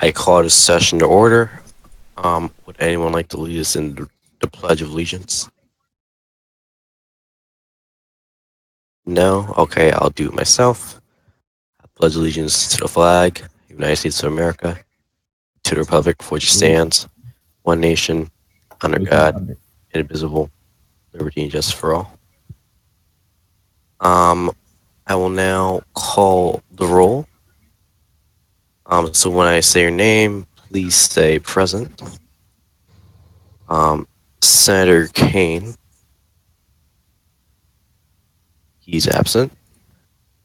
I call this session to order. Would anyone like to lead us in the Pledge of Allegiance? No? Okay, I'll do it myself. I pledge allegiance to the flag, of the United States of America, to the republic for which it stands, one nation, under God, indivisible, liberty and justice for all. I will now call the roll. So when I say your name, please say present. Senator Kane. He's absent.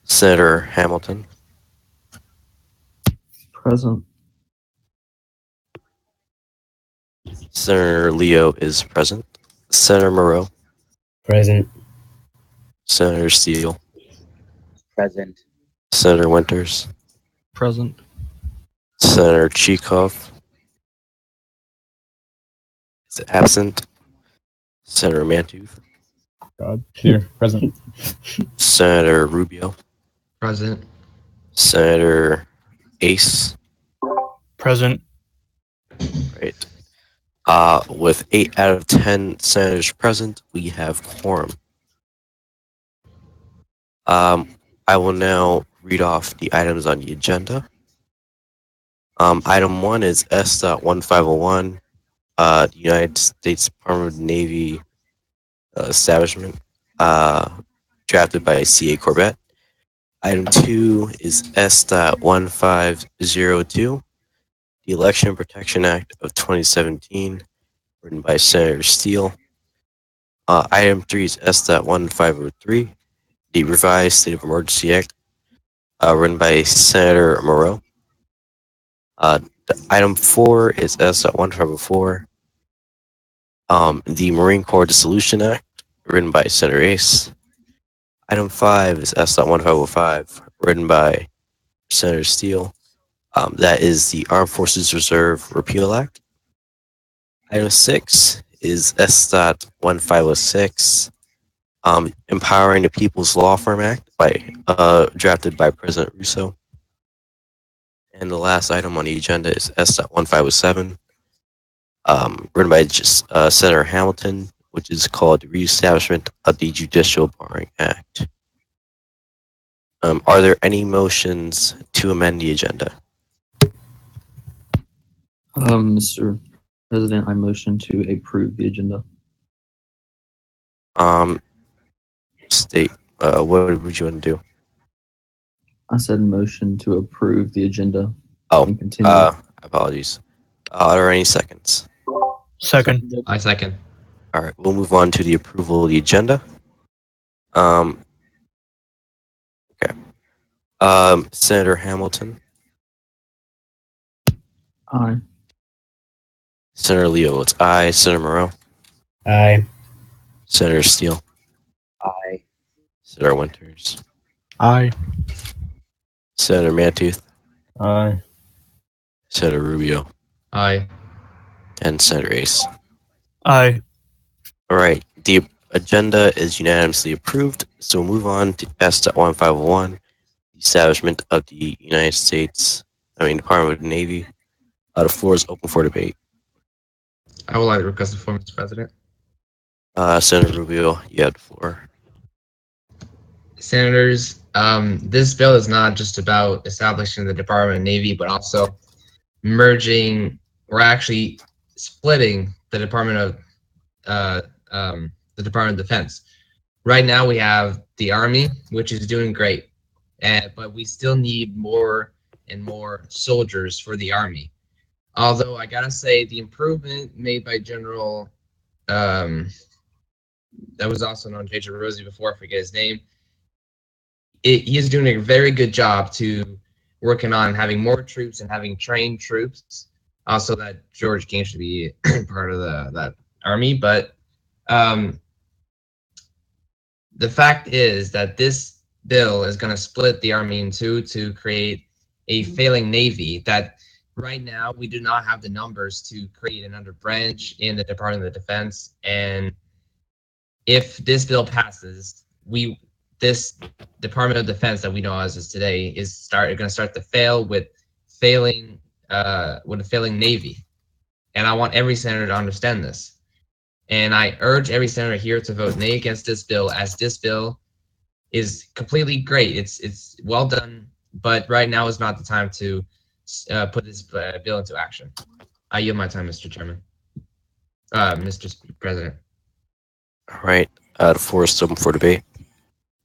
Senator Hamilton. Present. Senator Leo is present. Senator Moreau. Present. Senator Steele. Present. Senator Winters. Present. Senator Cheekov is absent. Senator Mantooth. Here. Present. Senator Rubio. Present. Senator Ace. Present. Right. With 8 out of 10 senators present, we have quorum. I will now read off the items on the agenda. Item 1 is S.1501, the United States Department of the Navy establishment, drafted by C.A. Corbett. Item 2 is S.1502, the Election Protection Act of 2017, written by Senator Steele. Item 3 is S.1503, the Revised State of Emergency Act, written by Senator Moreau. Item 4 is S.1504, the Marine Corps Dissolution Act, written by Senator Ace. Item 5 is S.1505, written by Senator Steele. That is the Armed Forces Reserve Repeal Act. Item 6 is S.1506, Empowering the People's Law Firm Act, drafted by President Russo. And the last item on the agenda is S.1507, written by Senator Hamilton, which is called the Reestablishment of the Judicial Barring Act. Are there any motions to amend the agenda? Mr. President, I motion to approve the agenda. State, what would you want to do? I said motion to approve the agenda. Oh, and continue. apologies. Are there any seconds? Second. I second. All right, we'll move on to the approval of the agenda. Okay. Senator Hamilton. Aye. Senator Leo, it's aye. Senator Moreau. Aye. Senator Steele. Aye. Senator Winters. Aye. Senator Mantooth. Aye. Senator Rubio. Aye. And Senator Ace. Aye. All right, the agenda is unanimously approved, so we'll move on to S.1501, the establishment of the Department of the Navy. The floor is open for debate. I would like to request the floor, Mr. President. Senator Rubio, you have the floor. Senators, this bill is not just about establishing the Department of Navy, but also merging, or actually splitting the Department of Defense. Right now, we have the Army, which is doing great, but we still need more and more soldiers for the Army. Although I gotta say, the improvement made by General, that was also known J.J. Rosie before, I forget his name. He is doing a very good job to working on having more troops and having trained troops. Also, that George King should be part of that Army, but the fact is that this bill is going to split the Army in two to create a failing Navy that right now we do not have the numbers to create another branch in the Department of Defense. And if this bill passes, this Department of Defense that we know as is today is going to start to fail with failing with a failing Navy. And I want every senator to understand this. And I urge every senator here to vote nay against this bill, as this bill is completely great. It's well done, but right now is not the time to put this bill into action. I yield my time, Mr. Chairman. Mr. President. All right. The floor is open for debate.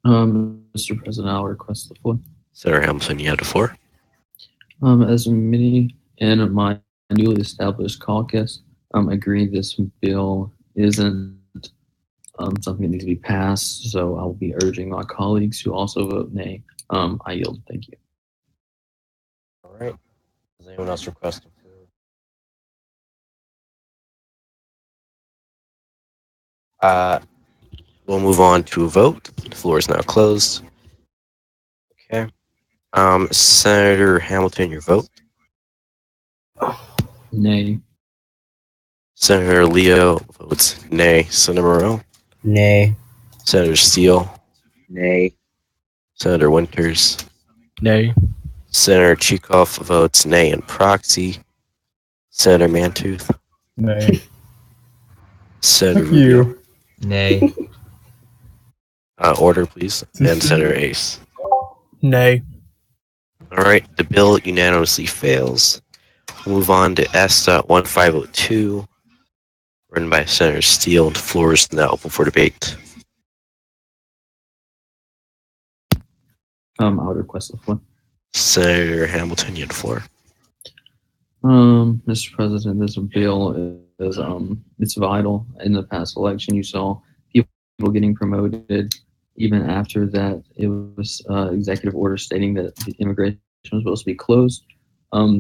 Mr. President, I'll request the floor. Senator Hamilton, you have the floor. As many in my newly established caucus agree this bill isn't something that needs to be passed, so I'll be urging my colleagues to also vote nay. I yield. Thank you. All right. Does anyone else request the floor? We'll move on to a vote. The floor is now closed. Okay. Senator Hamilton, your vote. Nay. Senator Leo votes nay. Senator Moreau. Nay. Senator Steele. Nay. Senator Winters. Nay. Senator Chikoff votes nay in proxy. Senator Mantooth. Nay. Senator Fuck Rubio. you. Nay. Order, please. And Senator Ace. Nay. All right. The bill unanimously fails. We'll move on to S.1502, written by Senator Steele. The floor is now open for debate. I would request the floor. Senator Hamilton, you have the floor. Mr. President, this bill is it's vital. In the past election, you saw people getting promoted. Even after that, it was executive order stating that the immigration was supposed to be closed.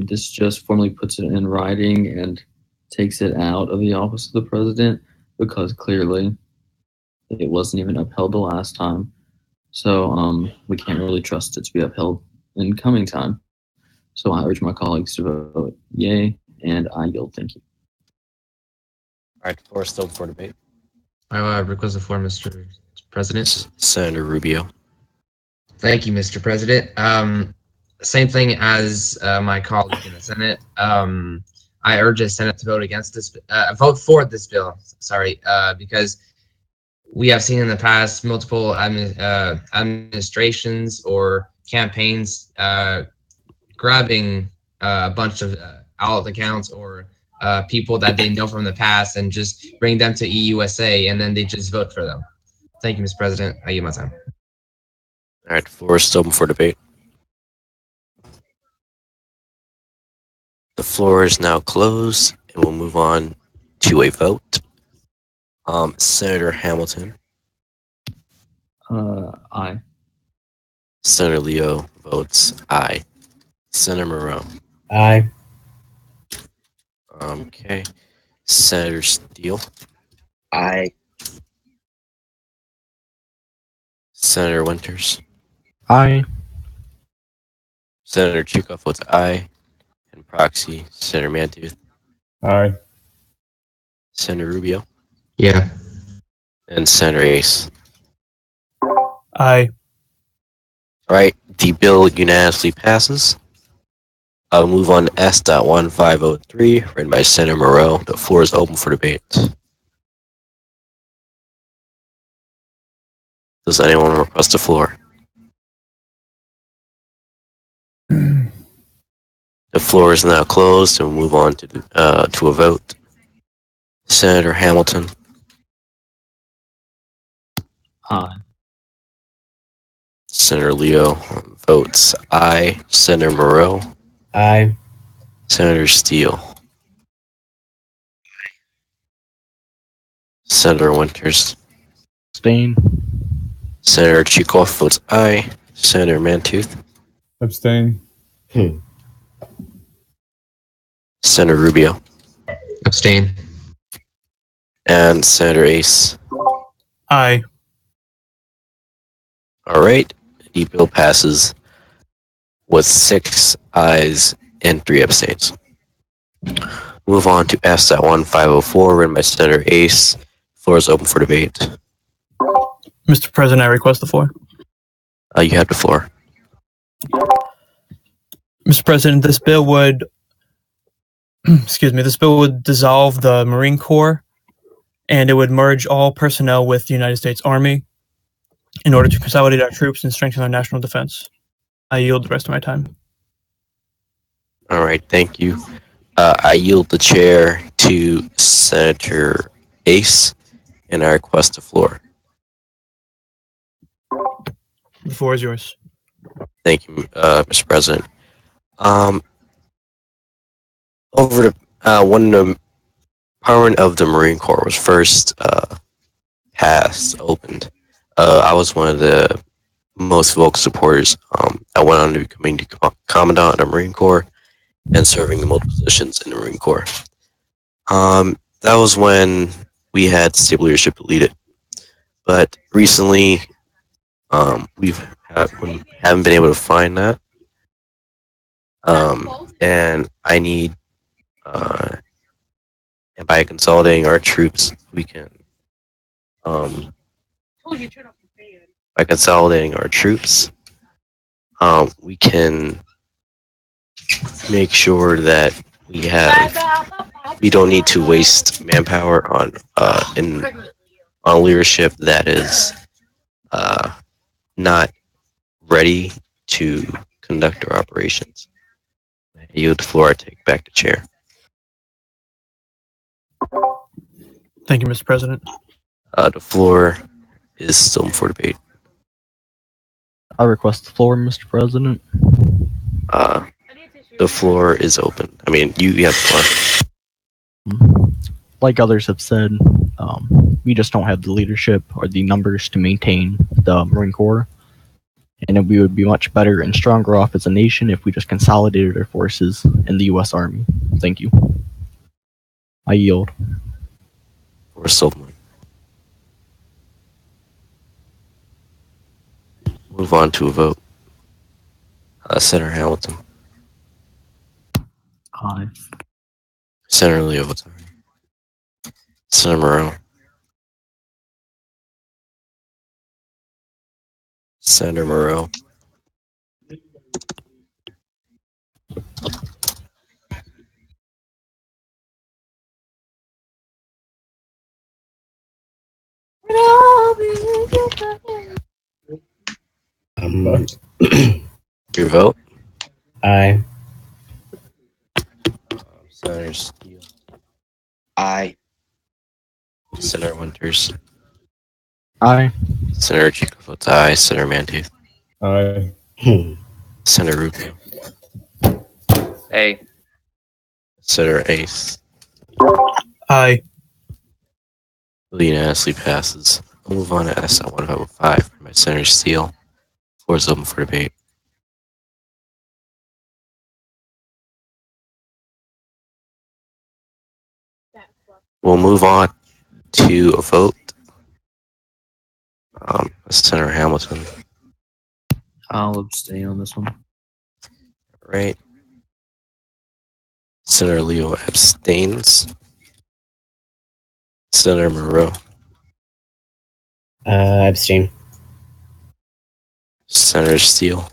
This just formally puts it in writing and takes it out of the office of the president, because clearly it wasn't even upheld the last time. So we can't really trust it to be upheld in coming time. So I urge my colleagues to vote yay, and I yield. Thank you. All right. The floor is still open for debate. I request the floor, Mr. President. Senator Rubio. Thank you, Mr. President. Same thing as my colleague in the Senate. I urge the Senate to vote against this, vote for this bill. Sorry, because we have seen in the past multiple administrations or campaigns grabbing a bunch of outlet accounts or people that they know from the past and just bring them to EUSA, and then they just vote for them. Thank you, Mr. President. I yield my time. All right. The floor is still open for debate. The floor is now closed, and we'll move on to a vote. Senator Hamilton. Aye. Senator Leo votes aye. Senator Moreau. Aye. Okay. Senator Steele. Aye. Senator Winters. Aye. Senator Chikoff votes aye. And proxy, Senator Mantooth. Aye. Senator Rubio. Yeah. And Senator Ace. Aye. All right. The bill unanimously passes. I'll move on to S.1503, written by Senator Moreau. The floor is open for debate. Does anyone request the floor? The floor is now closed, and we'll move on to a vote. Senator Hamilton. Aye. Senator Leo votes aye. Senator Moreau. Aye. Senator Steele. Senator Winters. Abstain. Senator Chikoff votes aye. Senator Mantooth. Abstain. Senator Rubio. Abstain. And Senator Ace. Aye. All right. The bill passes with 6 ayes and 3 abstains. Move on to S.1504, written by Senator Ace. Floor is open for debate. Mr. President, I request the floor. You have the floor. Mr. President, this bill would excuse me, this bill would dissolve the Marine Corps, and it would merge all personnel with the United States Army in order to consolidate our troops and strengthen our national defense. I yield the rest of my time. All right, thank you. I yield the chair to Senator Ace, and I request the floor. The floor is yours. Thank you, Mr. President. Over the when the empowerment of the Marine Corps was first opened, I was one of the most vocal supporters. I went on to becoming the commandant of the Marine Corps and serving the multiple positions in the Marine Corps. That was when we had stable leadership to lead it. But recently, we haven't been able to find that. And I need, and by consolidating our troops, we can, by consolidating our troops, we can make sure that we don't need to waste manpower on leadership that is not ready to conduct our operations. I yield the floor. I take back the chair. Thank you, Mr. President. The floor is still for debate. I request the floor, Mr. President. The floor is open. I mean, you have the floor. Like others have said, we just don't have the leadership or the numbers to maintain the Marine Corps. And we would be much better and stronger off as a nation if we just consolidated our forces in the U.S. Army. Thank you. I yield. Or Silverman. Move on to a vote. Senator Hamilton. Aye. Senator Leo votes aye. Senator Moreau. Senator Moreau. Your vote? Aye. Senator Steele. Aye. Senator Winters. Aye. Senator Chico votes aye. Senator Mantooth. Aye. Senator Rubio. Aye. Senator Ace. Aye. Bill unanimously passes. We'll move on to S.1505 by Senator Steele. Floor is open for debate. We'll move on to a vote. Senator Hamilton. I'll abstain on this one. Right. Senator Leo abstains. Senator Moreau. Abstain. Senator Steele.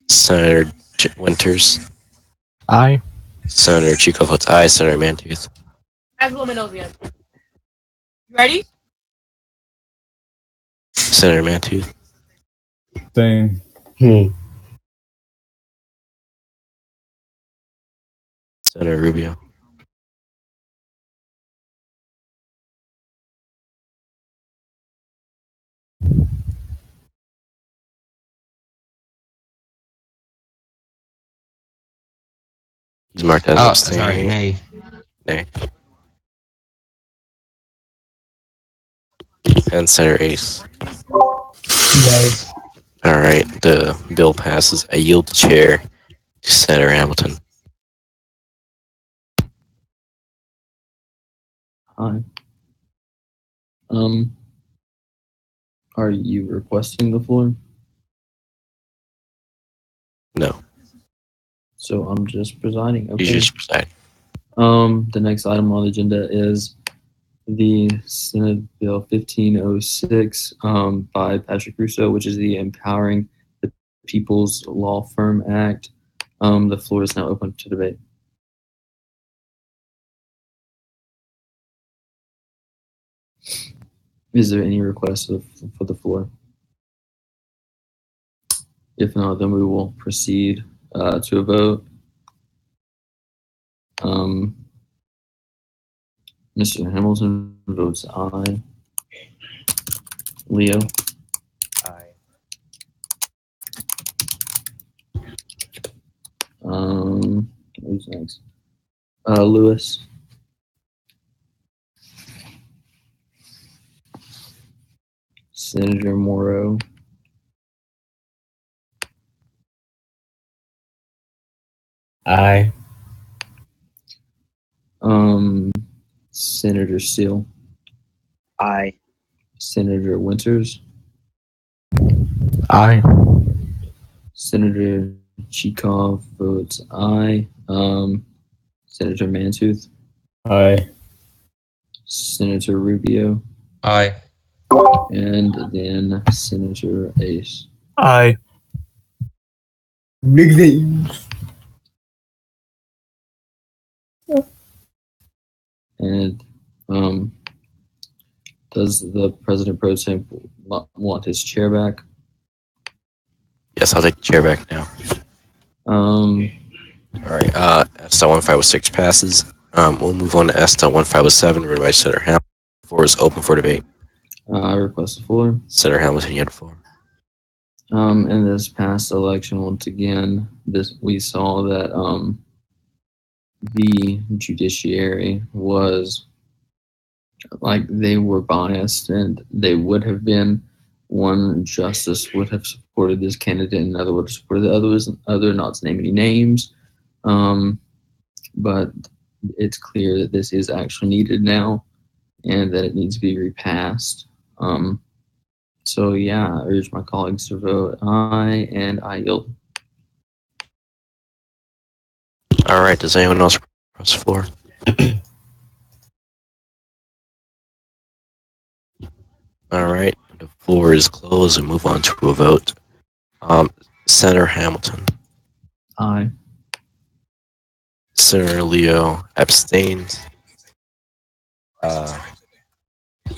Senator Winters. Aye. Senator Chico votes aye. Senator Mantooth. You ready? Senator Mantooth. Abstain. Senator Rubio. He's marked as abstaining. Sorry, nay. Nay. And Senator Ace. All right, the bill passes. I yield the chair to Senator Hamilton. Aye. Are you requesting the floor? No, So I'm just presiding. Okay. you just preside. The next item on the agenda is the Senate Bill 1506 by Patrick Russo, which is the Empowering the People's Law Firm Act. The floor is now open to debate. Is there any request for the floor? If not, then we will proceed to a vote. Mr. Hamilton votes aye. Leo? Aye. Who's next? Lewis? Senator Morrow? Aye. Senator Steele? Aye. Senator Winters? Aye. Senator Chekhov votes aye. Senator Mantooth? Aye. Senator Rubio? Aye. And then Senator Ace. Aye. And does the President Pro Tem want his chair back? Yes, I'll take the chair back now. All right. S.1506 passes. We'll move on to S.1507, read by Senator Hamilton. The floor is open for debate. I request the floor. Senator Hamilton, you have the floor. In this past election, once again, we saw that the judiciary was like they were biased, and they would have been. One justice would have supported this candidate, and another would have supported the other, not to name any names. But it's clear that this is actually needed now, and that it needs to be repassed. So yeah, I urge my colleagues to vote aye, and I yield. All right. Does anyone else across the floor? All right. The floor is closed and move on to a vote. Senator Hamilton. Aye. Senator Leo abstains.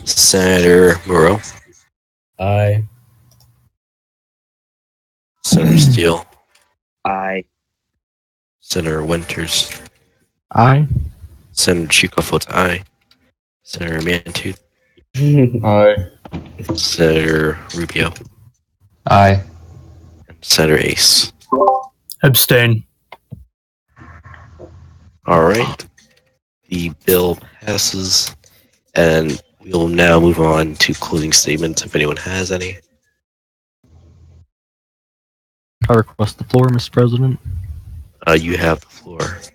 Senator Moreau. Aye. Senator Steele. Aye. Senator Winters. Aye. Senator Chico votes aye. Senator Mantooth. Aye. Senator Rubio. Aye. And Senator Ace. Abstain. All right. The bill passes, and we'll now move on to closing statements if anyone has any. I request the floor, Mr. President. You have the floor. I'd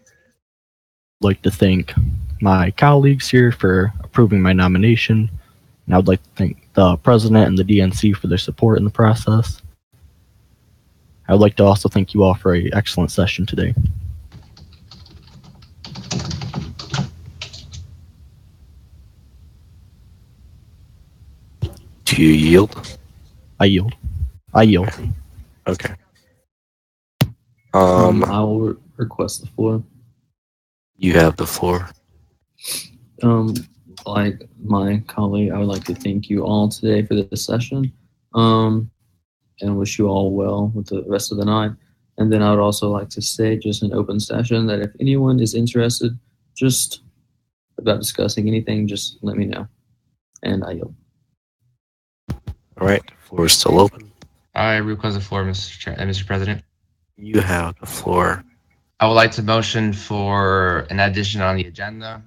like to thank my colleagues here for approving my nomination, and I would like to thank the President and the DNC for their support in the process. I would like to also thank you all for an excellent session today. Do you yield? I yield. I yield. Okay. I will request the floor. You have the floor. Like my colleague, I would like to thank you all today for this session, and wish you all well with the rest of the night. And then I would also like to say, just an open session, that if anyone is interested, just about discussing anything, just let me know. And I yield. All right. The floor is still open. I request the floor, Mr. President. You have the floor. I would like to motion for an addition on the agenda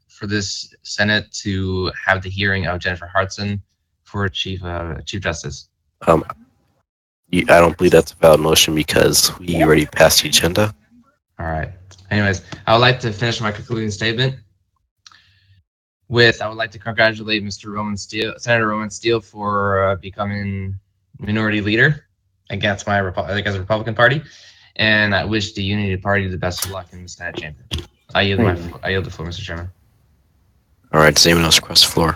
for this Senate to have the hearing of Jennifer Hartson for Chief Justice. I don't believe that's a valid motion because we already passed the agenda. All right. Anyways, I would like to finish my concluding statement I would like to congratulate Senator Roman Steele for becoming minority leader against the Republican Party, and I wish the Unity Party the best of luck in the Senate chamber. I yield the floor, Mr. Chairman. All right. Does anyone else across the floor?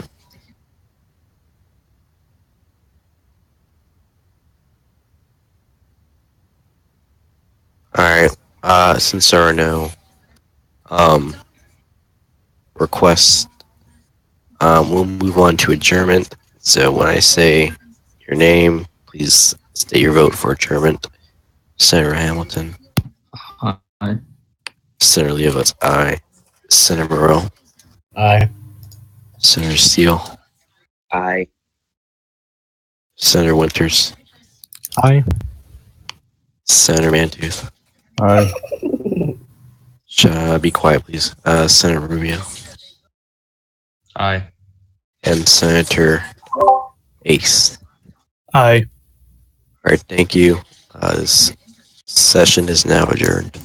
Since there are no requests, we'll move on to adjournment. So when I say your name, please state your vote for adjournment. Senator Hamilton. Aye. Senator Leo votes aye. Senator Moreau. Aye. Senator Steele. Aye. Senator Winters. Aye. Senator Mantooth. Aye. Be quiet, please. Senator Rubio. Aye. And Senator Ace. Aye. All right, thank you. This session is now adjourned.